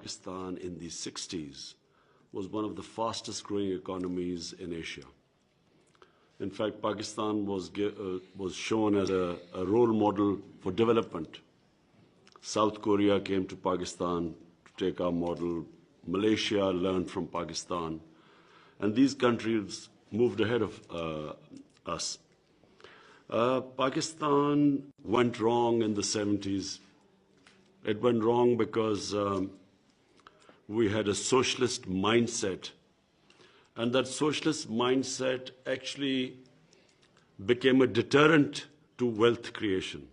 Pakistan in the 60s was one of the fastest growing economies in Asia. In fact, Pakistan was shown as a role model for development. South Korea came to Pakistan to take our model. Malaysia learned from Pakistan. And these countries moved ahead of us. Pakistan went wrong in the 70s. It went wrong because we had a socialist mindset. And that socialist mindset actually became a deterrent to wealth creation.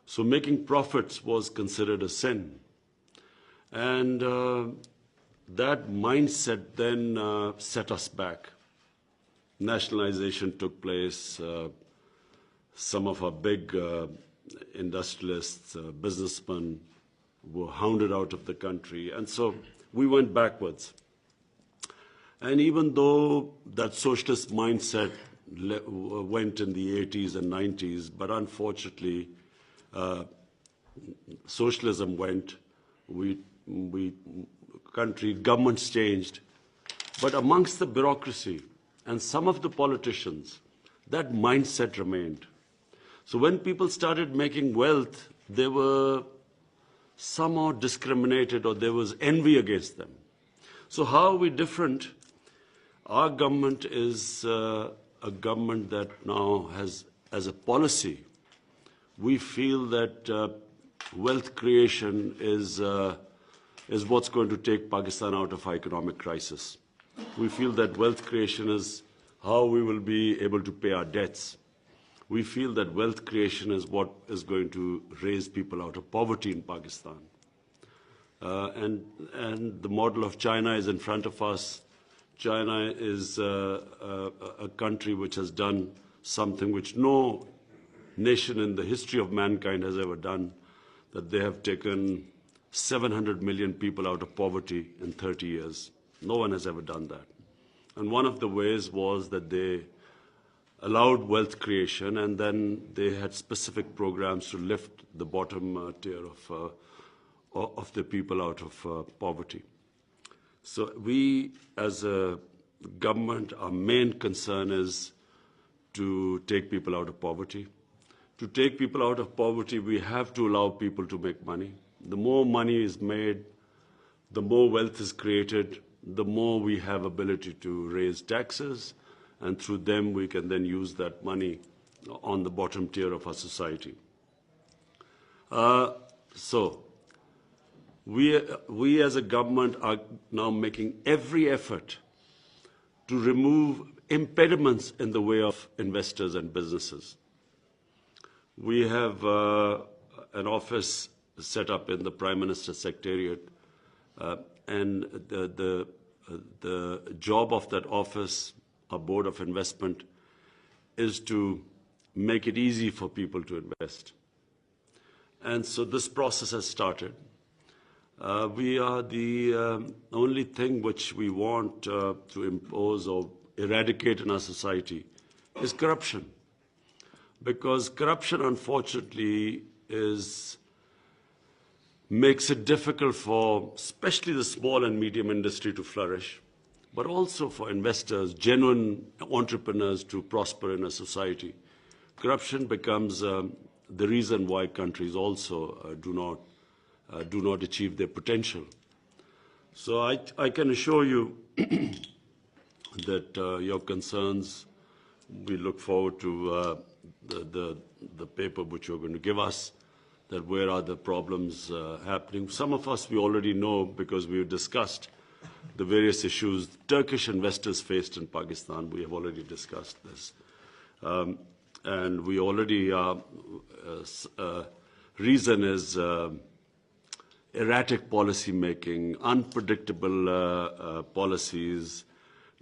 So making profits was considered a sin. And that mindset then set us back. Nationalization took place. Some of our big industrialists, businessmen were hounded out of the country. And so we went backwards. And even though that socialist mindset went in the 80s and 90s, but unfortunately, socialism went, governments changed. But amongst the bureaucracy and some of the politicians, that mindset remained. So when people started making wealth, they were somehow discriminated or there was envy against them. So how are we different? Our government is a government that now has, as a policy, we feel that wealth creation is what's going to take Pakistan out of our economic crisis. We feel that wealth creation is how we will be able to pay our debts. We feel that wealth creation is what is going to raise people out of poverty in Pakistan. And the model of China is in front of us. China is a country which has done something which no nation in the history of mankind has ever done, that they have taken 700 million people out of poverty in 30 years. No one has ever done that. And one of the ways was that they allowed wealth creation, and then they had specific programs to lift the bottom tier of the people out of poverty. So we, as a government, our main concern is to take people out of poverty. To take people out of poverty, we have to allow people to make money. The more money is made, the more wealth is created, the more we have ability to raise taxes, and through them we can then use that money on the bottom tier of our society. So we as a government are now making every effort to remove impediments in the way of investors and businesses. We have an office set up in the Prime Minister's Secretariat, and the job of that office, our Board of Investment, is to make it easy for people to invest. And so this process has started. We are the only thing which we want to impose or eradicate in our society is corruption. Because corruption, unfortunately, makes it difficult for especially the small and medium industry to flourish, but also for investors, genuine entrepreneurs to prosper in a society. Corruption becomes the reason why countries also do not achieve their potential. So I can assure you that your concerns, we look forward to the paper which you're going to give us, that where are the problems happening. Some of us we already know because we've discussed the various issues Turkish investors faced in Pakistan. We have already discussed this. And we already, reason is erratic policy making, unpredictable policies,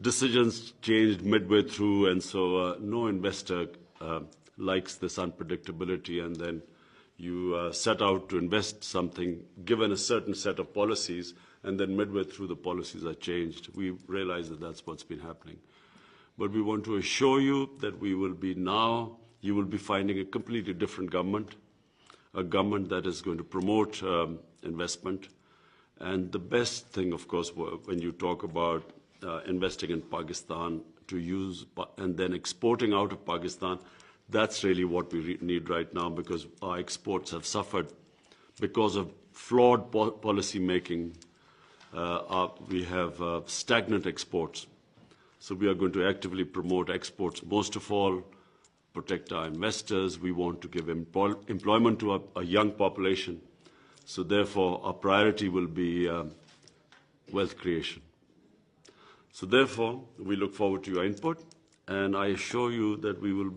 decisions changed midway through, and so no investor likes this unpredictability, and then you set out to invest something given a certain set of policies, and then midway through the policies are changed. We realize that that's what's been happening. But we want to assure you that we will be now, you will be finding a completely different government, a government that is going to promote investment And the best thing, of course, when you talk about investing in Pakistan to use and then exporting out of Pakistan, that's really what we need right now, because our exports have suffered because of flawed policy making. We have stagnant exports. So we are going to actively promote exports. Most of all, protect our investors. We want to give employment to a young population. So therefore, our priority will be wealth creation. So therefore, we look forward to your input, and I assure you that we will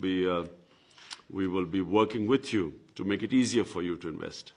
be working with you to make it easier for you to invest.